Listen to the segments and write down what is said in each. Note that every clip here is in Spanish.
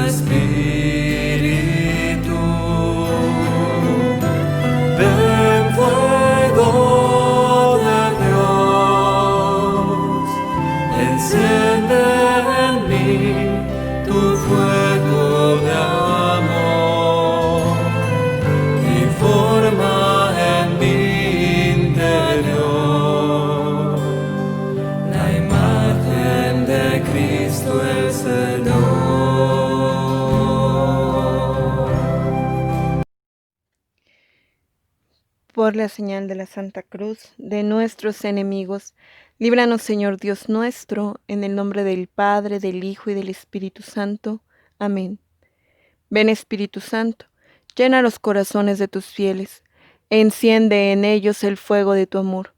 Espíritu. Ven, fuego de Dios, enciende en mí tu fuego de amor y forma en mi interior la imagen de Cristo el Señor. Por la señal de la Santa Cruz de nuestros enemigos, líbranos, Señor Dios nuestro, en el nombre del Padre, del Hijo y del Espíritu Santo. Amén. Ven, Espíritu Santo, llena los corazones de tus fieles, enciende en ellos el fuego de tu amor.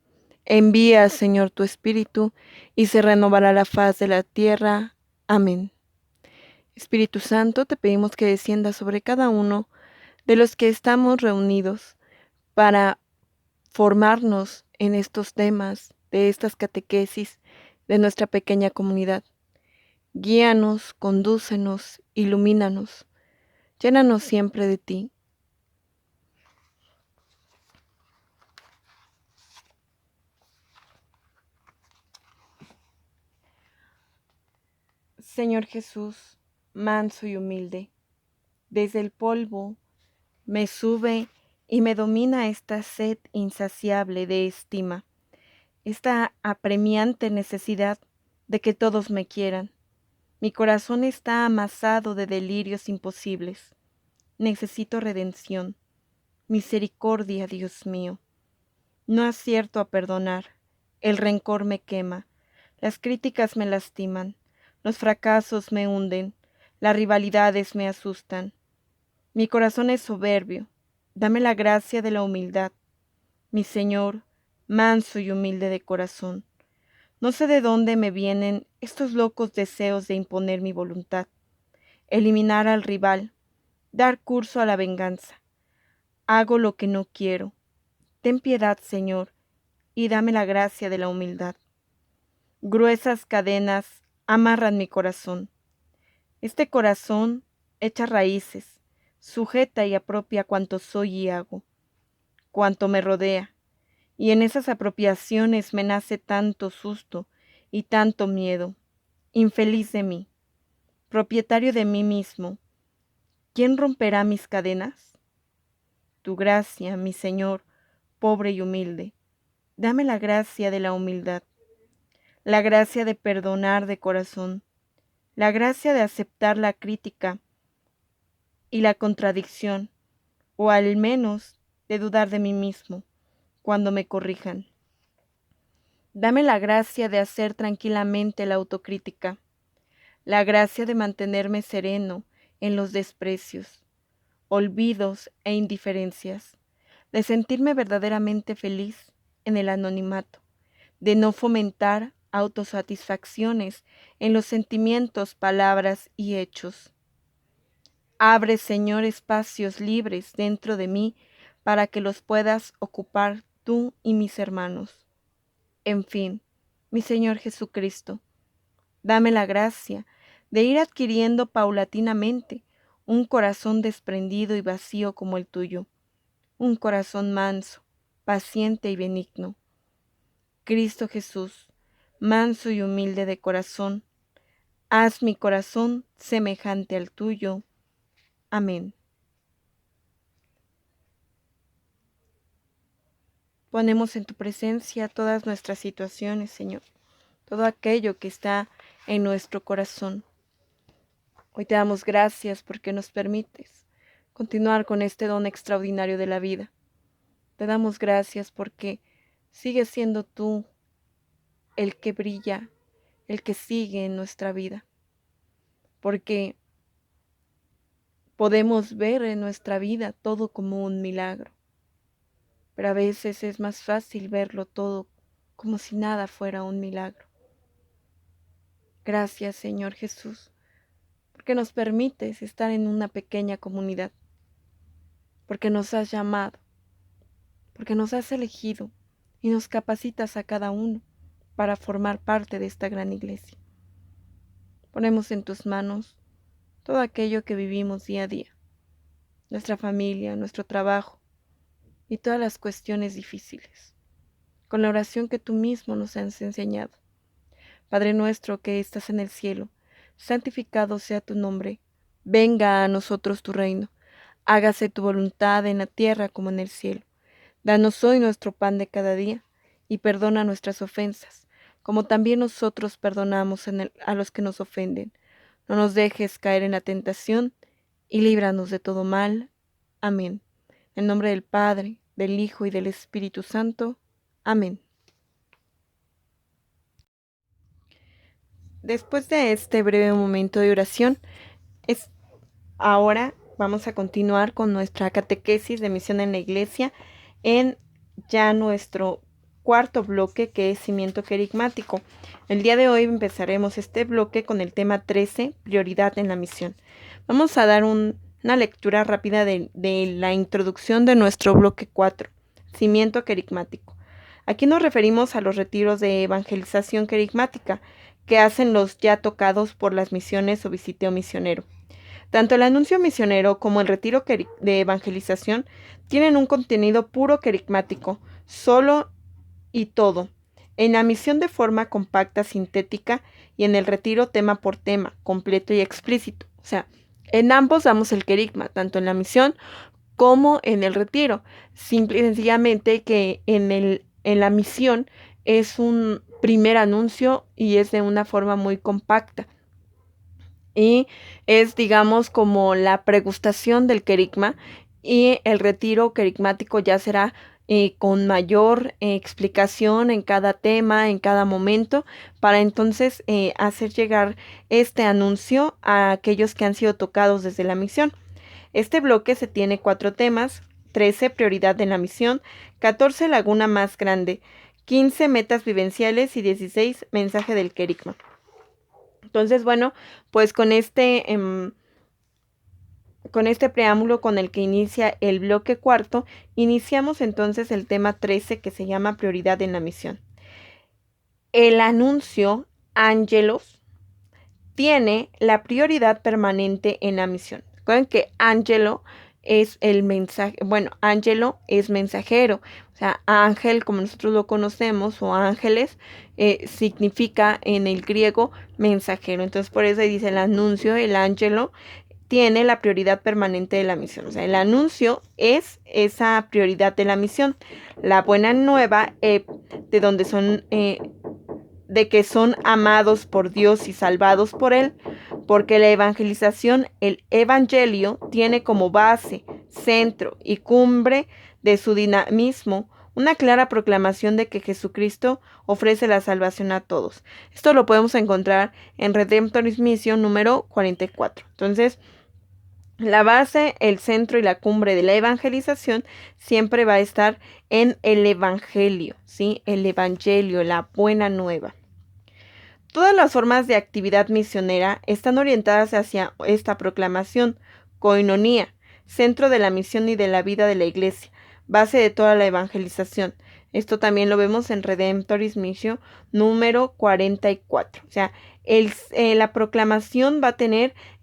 Envía, Señor, tu Espíritu, y se renovará la faz de la tierra. Amén. Espíritu Santo, te pedimos que descienda sobre cada uno de los que estamos reunidos para formarnos en estos temas de estas catequesis de nuestra pequeña comunidad. Guíanos, condúcenos, ilumínanos, llénanos siempre de ti. Señor Jesús, manso y humilde, desde el polvo me sube y me domina esta sed insaciable de estima, esta apremiante necesidad de que todos me quieran. Mi corazón está amasado de delirios imposibles. Necesito redención, misericordia, Dios mío. No acierto a perdonar, el rencor me quema, las críticas me lastiman, los fracasos me hunden, las rivalidades me asustan. Mi corazón es soberbio, dame la gracia de la humildad. Mi Señor, manso y humilde de corazón, no sé de dónde me vienen estos locos deseos de imponer mi voluntad, eliminar al rival, dar curso a la venganza. Hago lo que no quiero. Ten piedad, Señor, y dame la gracia de la humildad. Gruesas cadenas amarran mi corazón. Este corazón echa raíces, sujeta y apropia cuanto soy y hago, cuanto me rodea, y en esas apropiaciones me nace tanto susto y tanto miedo. Infeliz de mí, propietario de mí mismo, ¿quién romperá mis cadenas? Tu gracia, mi Señor, pobre y humilde, dame la gracia de la humildad, la gracia de perdonar de corazón, la gracia de aceptar la crítica y la contradicción, o al menos de dudar de mí mismo cuando me corrijan. Dame la gracia de hacer tranquilamente la autocrítica, la gracia de mantenerme sereno en los desprecios, olvidos e indiferencias, de sentirme verdaderamente feliz en el anonimato, de no fomentar autosatisfacciones en los sentimientos, palabras y hechos. Abre, Señor, espacios libres dentro de mí para que los puedas ocupar tú y mis hermanos. En fin, mi Señor Jesucristo, dame la gracia de ir adquiriendo paulatinamente un corazón desprendido y vacío como el tuyo, un corazón manso, paciente y benigno. Cristo Jesús, manso y humilde de corazón, haz mi corazón semejante al tuyo. Amén. Ponemos en tu presencia todas nuestras situaciones, Señor, todo aquello que está en nuestro corazón. Hoy te damos gracias porque nos permites continuar con este don extraordinario de la vida. Te damos gracias porque sigues siendo tú el que brilla, el que sigue en nuestra vida. Porque podemos ver en nuestra vida todo como un milagro. Pero a veces es más fácil verlo todo como si nada fuera un milagro. Gracias, Señor Jesús, porque nos permites estar en una pequeña comunidad, porque nos has llamado, porque nos has elegido y nos capacitas a cada uno para formar parte de esta gran iglesia. Ponemos en tus manos todo aquello que vivimos día a día, nuestra familia, nuestro trabajo y todas las cuestiones difíciles, con la oración que tú mismo nos has enseñado. Padre nuestro que estás en el cielo, santificado sea tu nombre, venga a nosotros tu reino, hágase tu voluntad en la tierra como en el cielo. Danos hoy nuestro pan de cada día, y perdona nuestras ofensas, como también nosotros perdonamos a los que nos ofenden. No nos dejes caer en la tentación, y líbranos de todo mal. Amén. En nombre del Padre, del Hijo y del Espíritu Santo. Amén. Después de este breve momento de oración, ahora vamos a continuar con nuestra catequesis de misión en la iglesia en ya nuestro cuarto bloque, que es cimiento querigmático. El día de hoy empezaremos este bloque con el tema 13, prioridad en la misión. Vamos a dar una lectura rápida de la introducción de nuestro bloque 4, cimiento querigmático. Aquí nos referimos a los retiros de evangelización querigmática que hacen los ya tocados por las misiones o visiteo misionero. Tanto el anuncio misionero como el retiro de evangelización tienen un contenido puro querigmático, solo y todo. En la misión de forma compacta, sintética, y en el retiro tema por tema, completo y explícito. O sea, en ambos damos el querigma, tanto en la misión como en el retiro. Simple y sencillamente que en la misión es un primer anuncio y es de una forma muy compacta. Y es, digamos, como la pregustación del querigma, y el retiro querigmático ya será con mayor explicación en cada tema, en cada momento, para entonces hacer llegar este anuncio a aquellos que han sido tocados desde la misión. Este bloque se tiene 4 temas: 13, prioridad en la misión; 14, laguna más grande; 15, metas vivenciales; y 16, mensaje del querigma. Entonces, bueno, pues con este preámbulo con el que inicia el bloque cuarto, iniciamos entonces el tema 13, que se llama prioridad en la misión. El anuncio Angelos tiene la prioridad permanente en la misión. Recuerden que Angelo es el mensaje, Angelo es mensajero, o sea, ángel, como nosotros lo conocemos, o ángeles, significa en el griego mensajero. Entonces, por eso dice el anuncio, el ángelo tiene la prioridad permanente de la misión. O sea, el anuncio es esa prioridad de la misión. La buena nueva, de donde son, de que son amados por Dios y salvados por Él, porque la evangelización, el evangelio, tiene como base, centro y cumbre de su dinamismo una clara proclamación de que Jesucristo ofrece la salvación a todos. Esto lo podemos encontrar en Redemptoris Missio número 44. Entonces, la base, el centro y la cumbre de la evangelización siempre va a estar en el evangelio, ¿sí? El evangelio, la buena nueva. Todas las formas de actividad misionera están orientadas hacia esta proclamación, koinonía, centro de la misión y de la vida de la iglesia, base de toda la evangelización. Esto también lo vemos en Redemptoris Missio número 44. O sea, la proclamación va a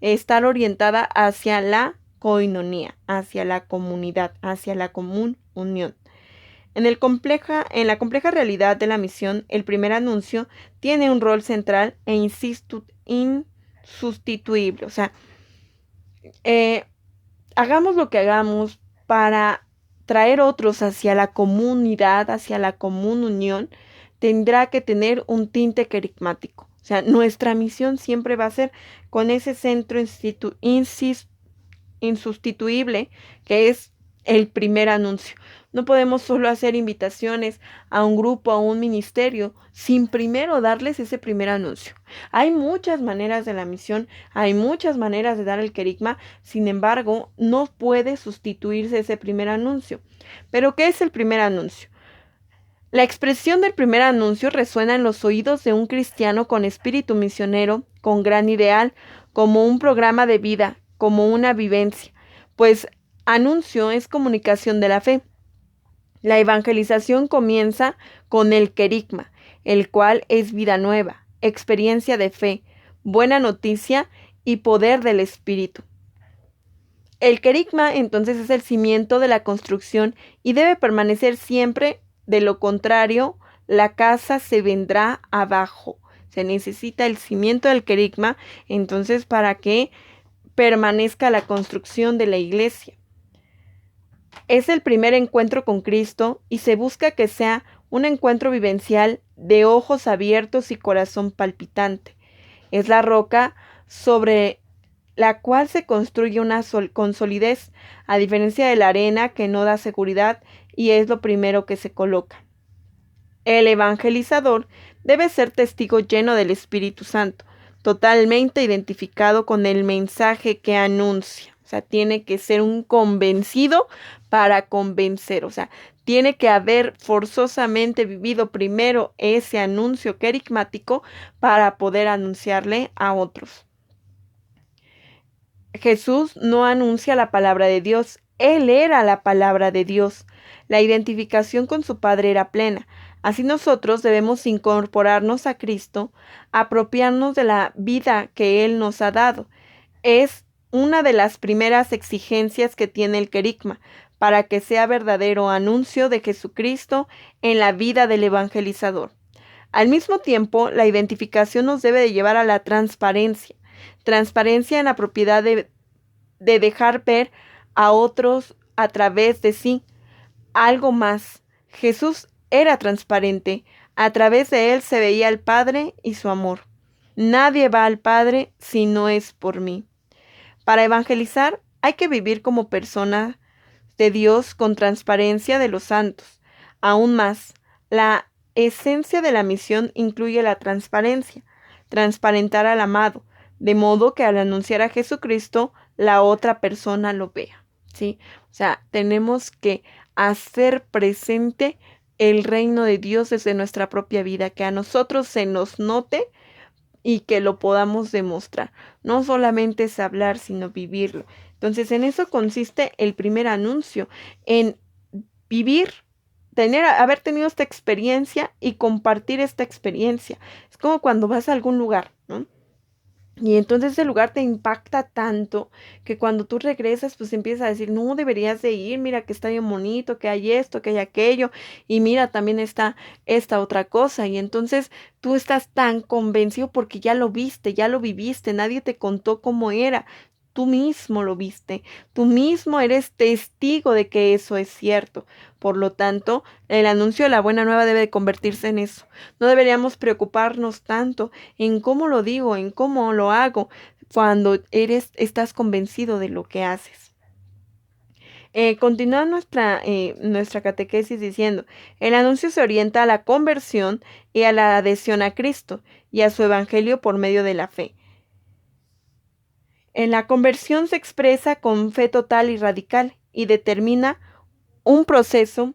estar orientada hacia la koinonía, hacia la comunidad, hacia la común unión. En la compleja realidad de la misión, el primer anuncio tiene un rol central e insustituible. O sea, hagamos lo que hagamos para traer otros hacia la comunidad, hacia la común unión, tendrá que tener un tinte querigmático. O sea, nuestra misión siempre va a ser con ese centro insustituible, que es el primer anuncio. No podemos solo hacer invitaciones a un grupo, a un ministerio, sin primero darles ese primer anuncio. Hay muchas maneras de la misión, hay muchas maneras de dar el querigma, sin embargo, no puede sustituirse ese primer anuncio. ¿Pero qué es el primer anuncio? La expresión del primer anuncio resuena en los oídos de un cristiano con espíritu misionero, con gran ideal, como un programa de vida, como una vivencia, pues anuncio es comunicación de la fe. La evangelización comienza con el querigma, el cual es vida nueva, experiencia de fe, buena noticia y poder del Espíritu. El querigma entonces es el cimiento de la construcción y debe permanecer siempre, de lo contrario, la casa se vendrá abajo. Se necesita el cimiento del querigma entonces para que permanezca la construcción de la iglesia. Es el primer encuentro con Cristo y se busca que sea un encuentro vivencial de ojos abiertos y corazón palpitante. Es la roca sobre la cual se construye con solidez, a diferencia de la arena que no da seguridad y es lo primero que se coloca. El evangelizador debe ser testigo lleno del Espíritu Santo, totalmente identificado con el mensaje que anuncia. O sea, tiene que ser un convencido para convencer. O sea, tiene que haber forzosamente vivido primero ese anuncio querigmático para poder anunciarle a otros. Jesús no anuncia la palabra de Dios, Él era la palabra de Dios. La identificación con su Padre era plena. Así nosotros debemos incorporarnos a Cristo, apropiarnos de la vida que Él nos ha dado. Es una de las primeras exigencias que tiene el querigma, para que sea verdadero anuncio de Jesucristo en la vida del evangelizador. Al mismo tiempo, la identificación nos debe de llevar a la transparencia. Transparencia en la propiedad de dejar ver a otros a través de sí. Algo más. Jesús era transparente. A través de él se veía el Padre y su amor. Nadie va al Padre si no es por mí. Para evangelizar hay que vivir como persona de Dios con transparencia de los santos. Aún más, la esencia de la misión incluye la transparencia, transparentar al amado, de modo que al anunciar a Jesucristo, la otra persona lo vea, ¿sí? O sea, tenemos que hacer presente el reino de Dios desde nuestra propia vida, que a nosotros se nos note y que lo podamos demostrar. No solamente es hablar, sino vivirlo. Entonces, en eso consiste el primer anuncio, en vivir, haber tenido esta experiencia y compartir esta experiencia. Es como cuando vas a algún lugar, ¿no? Y entonces ese lugar te impacta tanto que cuando tú regresas, pues empiezas a decir, no, deberías de ir, mira que está bien bonito, que hay esto, que hay aquello, y mira, también está esta otra cosa. Y entonces tú estás tan convencido porque ya lo viste, ya lo viviste, nadie te contó cómo era. Tú mismo lo viste, tú mismo eres testigo de que eso es cierto. Por lo tanto, el anuncio de la buena nueva debe de convertirse en eso. No deberíamos preocuparnos tanto en cómo lo digo, en cómo lo hago, cuando estás convencido de lo que haces. Continúa nuestra catequesis diciendo, el anuncio se orienta a la conversión y a la adhesión a Cristo y a su evangelio por medio de la fe. En la conversión se expresa con fe total y radical y determina un proceso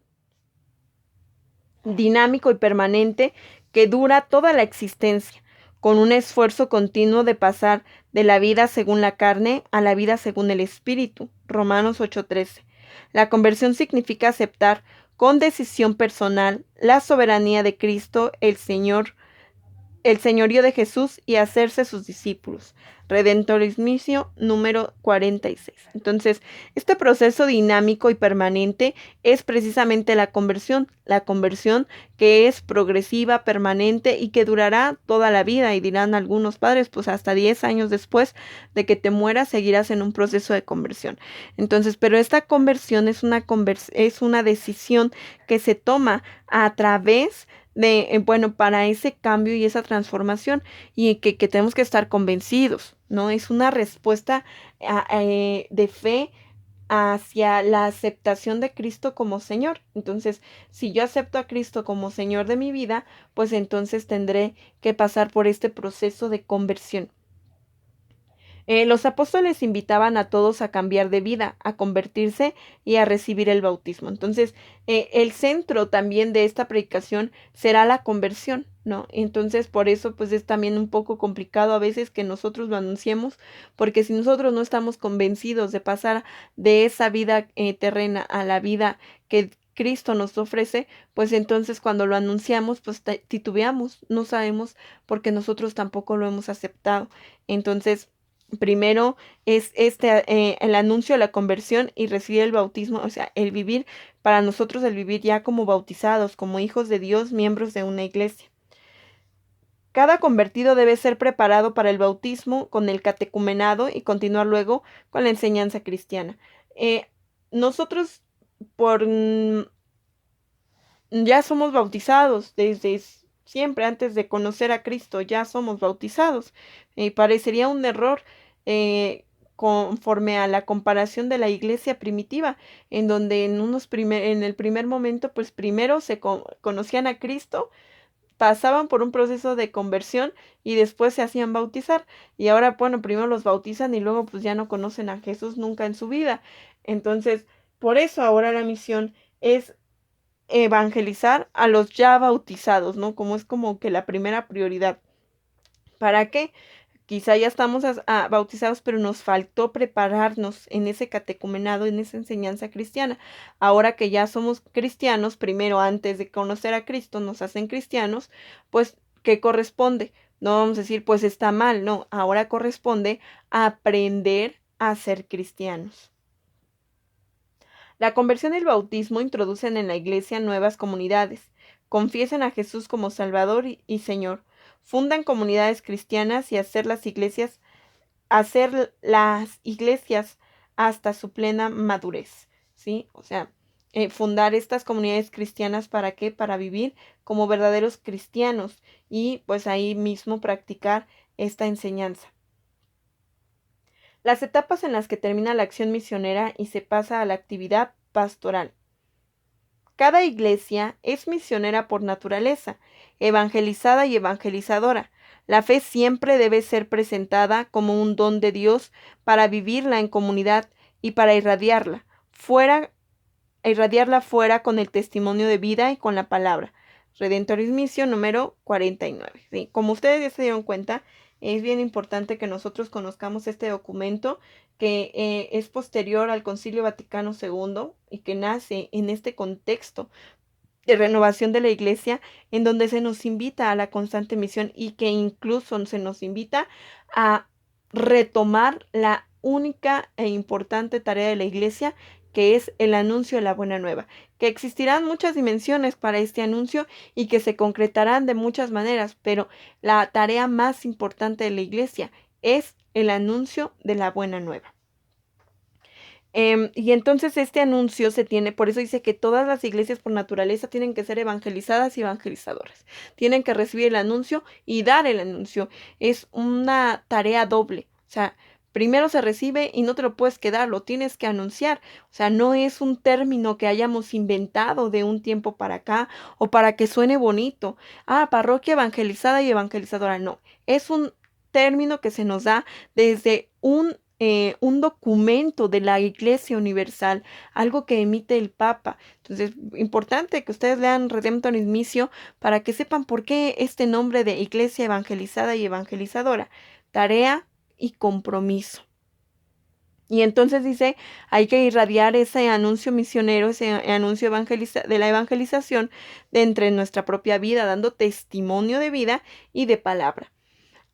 dinámico y permanente que dura toda la existencia, con un esfuerzo continuo de pasar de la vida según la carne a la vida según el Espíritu. Romanos 8:13. La conversión significa aceptar con decisión personal la soberanía de Cristo, el señorío de Jesús y hacerse sus discípulos. Redentorismo número 46. Entonces, este proceso dinámico y permanente es precisamente la conversión que es progresiva, permanente y que durará toda la vida. Y dirán algunos padres, pues hasta 10 años después de que te mueras seguirás en un proceso de conversión. Entonces, pero esta conversión es una decisión que se toma a través para ese cambio y esa transformación y que tenemos que estar convencidos, ¿no? Es una respuesta de fe hacia la aceptación de Cristo como Señor. Entonces, si yo acepto a Cristo como Señor de mi vida, pues entonces tendré que pasar por este proceso de conversión. Los apóstoles invitaban a todos a cambiar de vida, a convertirse y a recibir el bautismo. Entonces, el centro también de esta predicación será la conversión, ¿no? Entonces, por eso, pues es también un poco complicado a veces que nosotros lo anunciemos, porque si nosotros no estamos convencidos de pasar de esa vida terrena a la vida que Cristo nos ofrece, pues entonces cuando lo anunciamos, pues titubeamos, no sabemos porque nosotros tampoco lo hemos aceptado. Entonces, primero es el anuncio de la conversión y recibir el bautismo, o sea, el vivir, para nosotros el vivir ya como bautizados, como hijos de Dios, miembros de una iglesia. Cada convertido debe ser preparado para el bautismo con el catecumenado y continuar luego con la enseñanza cristiana. Nosotros por ya somos bautizados desde siempre, antes de conocer a Cristo, ya somos bautizados. Parecería un error conforme a la comparación de la iglesia primitiva, en donde en el primer momento, pues primero se conocían a Cristo, pasaban por un proceso de conversión y después se hacían bautizar. Y ahora, bueno, primero los bautizan y luego pues ya no conocen a Jesús nunca en su vida. Entonces, por eso ahora la misión es evangelizar a los ya bautizados, ¿no? Como es como que la primera prioridad. ¿Para qué? Quizá ya estamos bautizados, pero nos faltó prepararnos en ese catecumenado, en esa enseñanza cristiana. Ahora que ya somos cristianos, primero antes de conocer a Cristo, nos hacen cristianos, pues, ¿qué corresponde? No vamos a decir, pues está mal, no. Ahora corresponde aprender a ser cristianos. La conversión y el bautismo introducen en la iglesia nuevas comunidades, confiesan a Jesús como Salvador y Señor, fundan comunidades cristianas y hacer las iglesias hasta su plena madurez, ¿sí? O sea, fundar estas comunidades cristianas, ¿para qué? Para vivir como verdaderos cristianos y pues ahí mismo practicar esta enseñanza. Las etapas en las que termina la acción misionera y se pasa a la actividad pastoral. Cada iglesia es misionera por naturaleza, evangelizada y evangelizadora. La fe siempre debe ser presentada como un don de Dios para vivirla en comunidad y para irradiarla fuera con el testimonio de vida y con la palabra. Redentoris Missio número 49. ¿Sí? Como ustedes ya se dieron cuenta, es bien importante que nosotros conozcamos este documento que es posterior al Concilio Vaticano II y que nace en este contexto de renovación de la iglesia, en donde se nos invita a la constante misión y que incluso se nos invita a retomar la única e importante tarea de la iglesia, que es el anuncio de la buena nueva, que existirán muchas dimensiones para este anuncio y que se concretarán de muchas maneras, pero la tarea más importante de la iglesia es el anuncio de la buena nueva. Y entonces este anuncio por eso dice que todas las iglesias por naturaleza tienen que ser evangelizadas y evangelizadoras. Tienen que recibir el anuncio y dar el anuncio. Es una tarea doble. O sea, primero se recibe y no te lo puedes quedar, lo tienes que anunciar. O sea, no es un término que hayamos inventado de un tiempo para acá o para que suene bonito. Parroquia evangelizada y evangelizadora. No, es un término que se nos da desde un documento de la Iglesia Universal, algo que emite el Papa. Entonces, importante que ustedes lean Redemptoris Missio para que sepan por qué este nombre de Iglesia Evangelizada y Evangelizadora. Tarea y compromiso. Y entonces dice, hay que irradiar ese anuncio misionero, ese anuncio de la evangelización de entre nuestra propia vida, dando testimonio de vida y de palabra.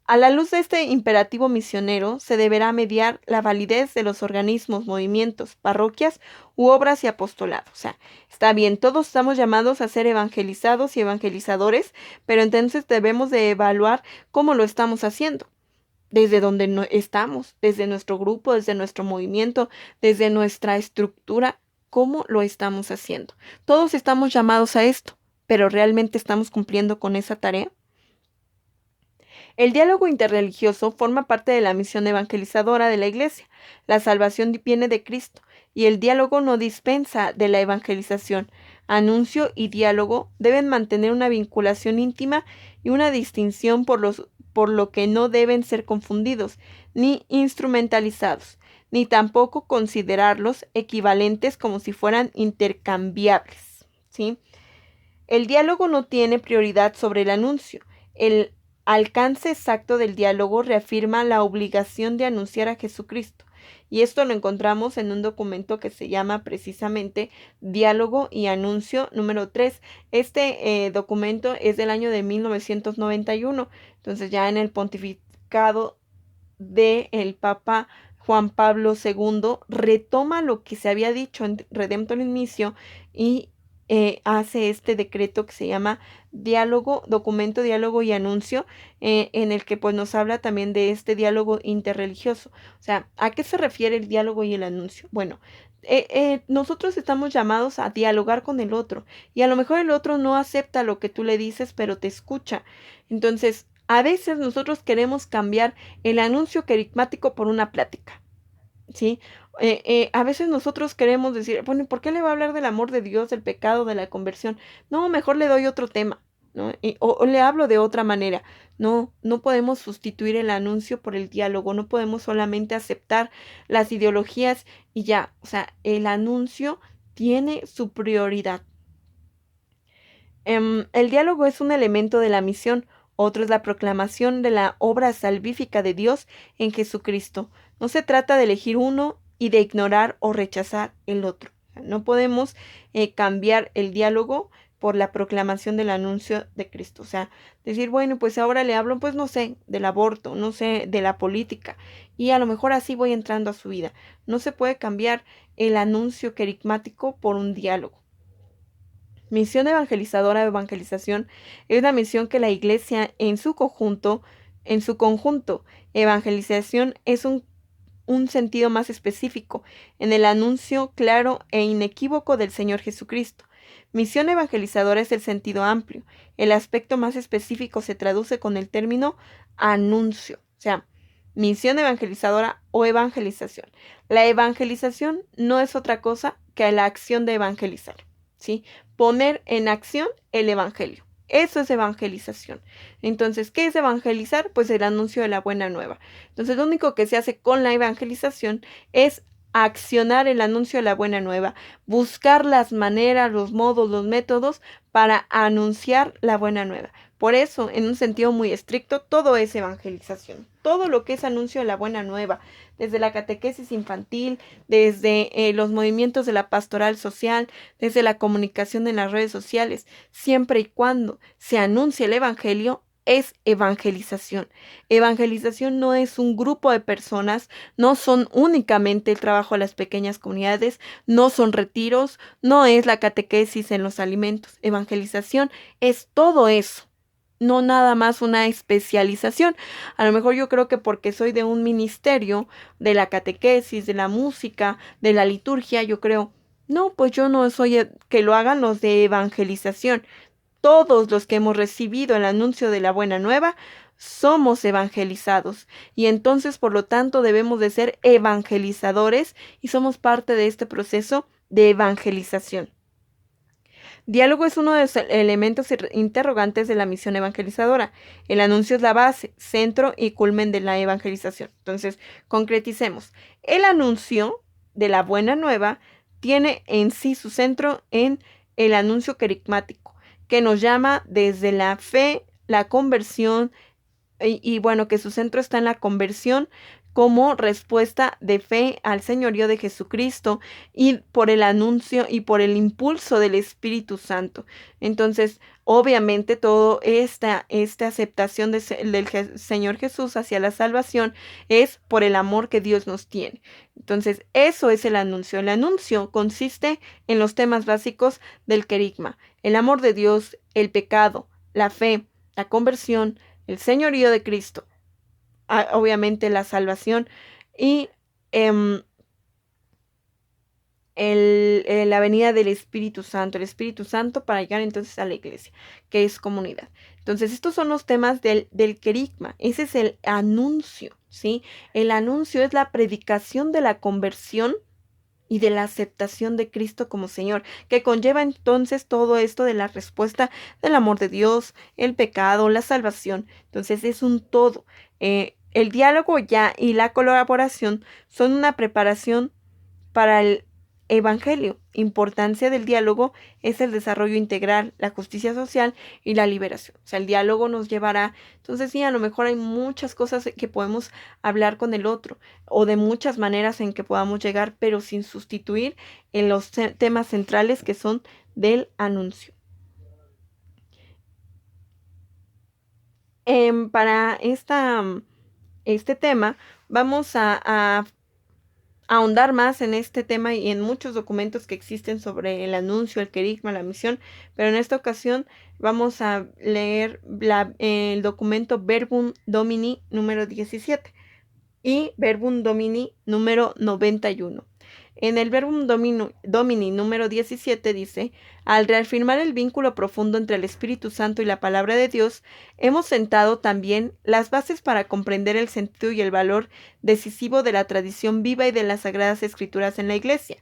A la luz de este imperativo misionero, se deberá mediar la validez de los organismos, movimientos, parroquias u obras y apostolado. O sea, está bien, todos estamos llamados a ser evangelizados y evangelizadores, pero entonces debemos de evaluar cómo lo estamos haciendo. Desde donde estamos, desde nuestro grupo, desde nuestro movimiento, desde nuestra estructura, cómo lo estamos haciendo. Todos estamos llamados a esto, pero ¿realmente estamos cumpliendo con esa tarea? El diálogo interreligioso forma parte de la misión evangelizadora de la Iglesia. La salvación viene de Cristo y el diálogo no dispensa de la evangelización. Anuncio y diálogo deben mantener una vinculación íntima y una distinción por lo que no deben ser confundidos ni instrumentalizados, ni tampoco considerarlos equivalentes como si fueran intercambiables, ¿sí? El diálogo no tiene prioridad sobre el anuncio. El alcance exacto del diálogo reafirma la obligación de anunciar a Jesucristo. Y esto lo encontramos en un documento que se llama precisamente Diálogo y Anuncio número 3. Este documento es del año de 1991. Entonces ya en el pontificado del Papa Juan Pablo II retoma lo que se había dicho en Redemptor Missio y hace este decreto que se llama documento, diálogo y anuncio, en el que pues nos habla también de este diálogo interreligioso. O sea, ¿a qué se refiere el diálogo y el anuncio? Bueno, nosotros estamos llamados a dialogar con el otro y a lo mejor el otro no acepta lo que tú le dices, pero te escucha. Entonces, a veces nosotros queremos cambiar el anuncio carismático por una plática, ¿sí? A veces nosotros queremos decir, bueno, ¿por qué le va a hablar del amor de Dios, del pecado, de la conversión? No, mejor le doy otro tema, ¿no? O le hablo de otra manera. No, no podemos sustituir el anuncio por el diálogo, no podemos solamente aceptar las ideologías y ya, o sea, el anuncio tiene su prioridad. El diálogo es un elemento de la misión, otro es la proclamación de la obra salvífica de Dios en Jesucristo. No se trata de elegir uno y de ignorar o rechazar el otro. No podemos cambiar el diálogo por la proclamación del anuncio de Cristo. O sea, decir, bueno, pues ahora le hablo, pues no sé, del aborto, no sé, de la política, y a lo mejor así voy entrando a su vida. No se puede cambiar el anuncio querigmático por un diálogo. Misión evangelizadora o evangelización es la misión que la iglesia en su conjunto, evangelización es un sentido más específico, en el anuncio claro e inequívoco del Señor Jesucristo. Misión evangelizadora es el sentido amplio. El aspecto más específico se traduce con el término anuncio. O sea, misión evangelizadora o evangelización. La evangelización no es otra cosa que la acción de evangelizar, ¿sí? Poner en acción el evangelio. Eso es evangelización. Entonces, ¿qué es evangelizar? Pues el anuncio de la buena nueva. Entonces, lo único que se hace con la evangelización es accionar el anuncio de la buena nueva, buscar las maneras, los modos, los métodos para anunciar la buena nueva. Por eso, en un sentido muy estricto, todo es evangelización. Todo lo que es anuncio de la buena nueva, desde la catequesis infantil, desde los movimientos de la pastoral social, desde la comunicación en las redes sociales, siempre y cuando se anuncie el evangelio, es evangelización. Evangelización no es un grupo de personas, no son únicamente el trabajo de las pequeñas comunidades, no son retiros, no es la catequesis en los alimentos. Evangelización es todo eso, no nada más una especialización. A lo mejor yo creo que porque soy de un ministerio, de la catequesis, de la música, de la liturgia, yo creo, no, pues yo no soy que lo hagan los de evangelización. Todos los que hemos recibido el anuncio de la buena nueva somos evangelizados y entonces por lo tanto debemos de ser evangelizadores y somos parte de este proceso de evangelización. Diálogo es uno de los elementos interrogantes de la misión evangelizadora. El anuncio es la base, centro y culmen de la evangelización. Entonces, concreticemos. El anuncio de la buena nueva tiene en sí su centro en el anuncio querigmático, que nos llama desde la fe, la conversión, y bueno, que su centro está en la conversión como respuesta de fe al señorío de Jesucristo y por el anuncio y por el impulso del Espíritu Santo. Entonces, obviamente, toda esta aceptación del Señor Jesús hacia la salvación es por el amor que Dios nos tiene. Entonces, eso es el anuncio. El anuncio consiste en los temas básicos del querigma: el amor de Dios, el pecado, la fe, la conversión, el señorío de Cristo, obviamente la salvación y la venida del Espíritu Santo, el Espíritu Santo para llegar entonces a la iglesia, que es comunidad. Entonces, estos son los temas del querigma. Ese es el anuncio, ¿sí? El anuncio es la predicación de la conversión y de la aceptación de Cristo como Señor, que conlleva entonces todo esto de la respuesta del amor de Dios, el pecado, la salvación. Entonces es un todo. El diálogo ya y la colaboración son una preparación para el evangelio. Importancia del diálogo es el desarrollo integral, la justicia social y la liberación. O sea, el diálogo nos llevará, entonces sí, a lo mejor hay muchas cosas que podemos hablar con el otro o de muchas maneras en que podamos llegar, pero sin sustituir en los temas centrales que son del anuncio. Para esta este tema, vamos a ahondar más en este tema y en muchos documentos que existen sobre el anuncio, el querigma, la misión, pero en esta ocasión vamos a leer el documento Verbum Domini número 17 y Verbum Domini número 91. En el Verbum Domini número 17 dice: al reafirmar el vínculo profundo entre el Espíritu Santo y la palabra de Dios, hemos sentado también las bases para comprender el sentido y el valor decisivo de la tradición viva y de las Sagradas Escrituras en la Iglesia.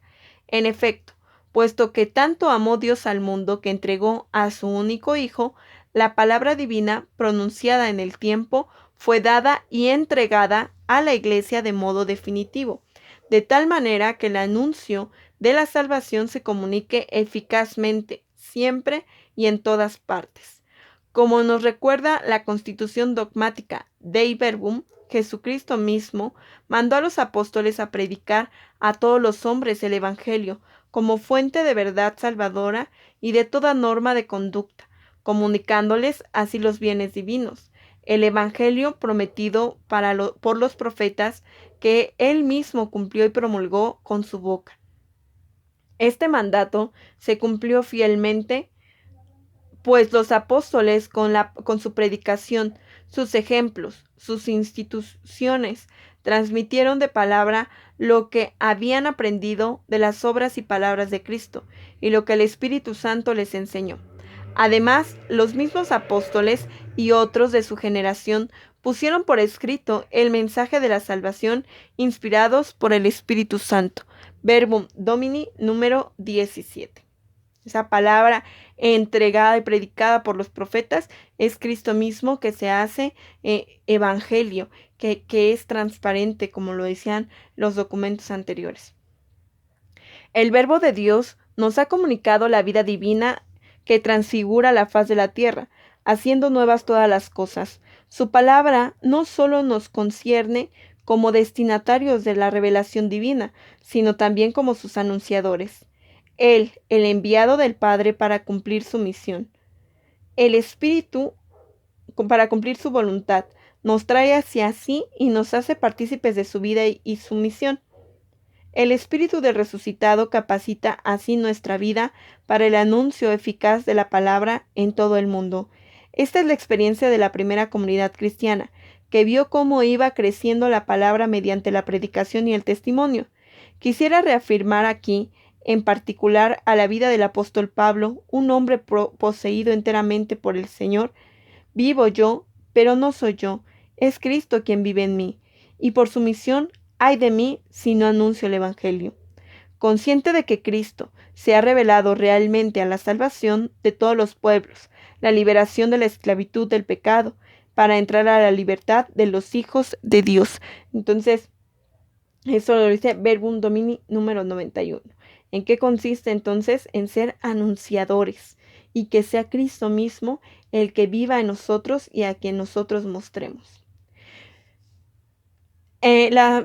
En efecto, puesto que tanto amó Dios al mundo que entregó a su único Hijo, la palabra divina, pronunciada en el tiempo, fue dada y entregada a la Iglesia de modo definitivo, de tal manera que el anuncio de la salvación se comunique eficazmente, siempre y en todas partes. Como nos recuerda la constitución dogmática Dei Verbum, Jesucristo mismo mandó a los apóstoles a predicar a todos los hombres el Evangelio como fuente de verdad salvadora y de toda norma de conducta, comunicándoles así los bienes divinos, el Evangelio prometido por los profetas que él mismo cumplió y promulgó con su boca. Este mandato se cumplió fielmente, pues los apóstoles con su predicación, sus ejemplos, sus instituciones, transmitieron de palabra lo que habían aprendido de las obras y palabras de Cristo y lo que el Espíritu Santo les enseñó. Además, los mismos apóstoles y otros de su generación pusieron por escrito el mensaje de la salvación inspirados por el Espíritu Santo. Verbum Domini número 17. Esa palabra entregada y predicada por los profetas es Cristo mismo, que se hace evangelio, que es transparente, como lo decían los documentos anteriores. El Verbo de Dios nos ha comunicado la vida divina que transfigura la faz de la tierra, haciendo nuevas todas las cosas. Su palabra no solo nos concierne como destinatarios de la revelación divina, sino también como sus anunciadores. Él, el enviado del Padre para cumplir su misión. El Espíritu, para cumplir su voluntad, nos trae hacia sí y nos hace partícipes de su vida y su misión. El Espíritu del resucitado capacita así nuestra vida para el anuncio eficaz de la palabra en todo el mundo. Esta es la experiencia de la primera comunidad cristiana, que vio cómo iba creciendo la palabra mediante la predicación y el testimonio. Quisiera reafirmar aquí, en particular, a la vida del apóstol Pablo, un hombre poseído enteramente por el Señor. Vivo yo, pero no soy yo, es Cristo quien vive en mí, y por su misión, ay de mí si no anuncio el Evangelio. Consciente de que Cristo se ha revelado realmente a la salvación de todos los pueblos, la liberación de la esclavitud del pecado, para entrar a la libertad de los hijos de Dios. Entonces, eso lo dice Verbum Domini número 91. ¿En qué consiste entonces? En ser anunciadores y que sea Cristo mismo el que viva en nosotros y a quien nosotros mostremos.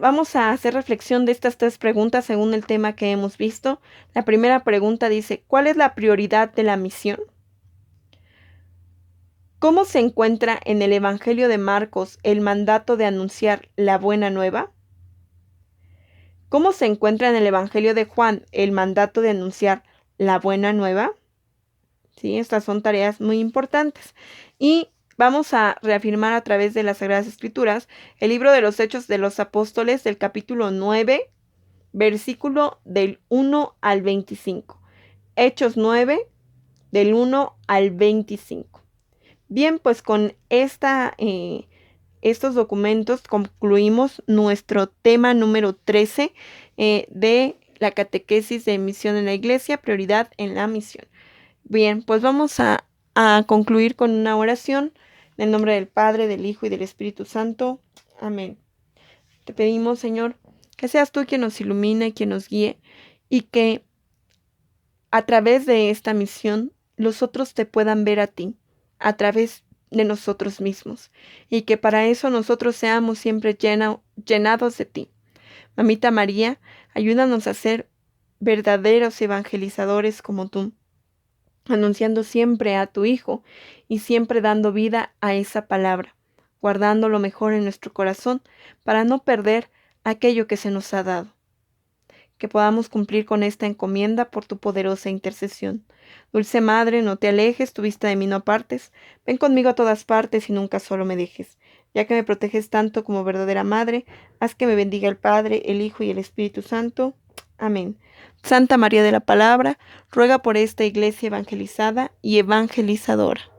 Vamos a hacer reflexión de estas 3 preguntas según el tema que hemos visto. La primera pregunta dice: ¿cuál es la prioridad de la misión? ¿Cómo se encuentra en el Evangelio de Marcos el mandato de anunciar la buena nueva? ¿Cómo se encuentra en el Evangelio de Juan el mandato de anunciar la buena nueva? Sí, estas son tareas muy importantes. Y vamos a reafirmar a través de las Sagradas Escrituras el libro de los Hechos de los Apóstoles del capítulo 9, versículo del 1 al 25. Hechos 9, del 1 al 25. Bien, pues con estos documentos concluimos nuestro tema número 13 de la catequesis de misión en la Iglesia, prioridad en la misión. Bien, pues vamos a concluir con una oración en el nombre del Padre, del Hijo y del Espíritu Santo. Amén. Te pedimos, Señor, que seas tú quien nos ilumine, quien nos guíe y que a través de esta misión los otros te puedan ver a ti, a través de nosotros mismos, y que para eso nosotros seamos siempre llenados de ti. Mamita María, ayúdanos a ser verdaderos evangelizadores como tú, anunciando siempre a tu Hijo y siempre dando vida a esa palabra. guardando lo mejor en nuestro corazón para no perder aquello que se nos ha dado. Que podamos cumplir con esta encomienda por tu poderosa intercesión. Dulce Madre, no te alejes, tu vista de mí no apartes. Ven conmigo a todas partes y nunca solo me dejes. Ya que me proteges tanto como verdadera Madre, haz que me bendiga el Padre, el Hijo y el Espíritu Santo. Amén. Santa María de la Palabra, ruega por esta Iglesia evangelizada y evangelizadora.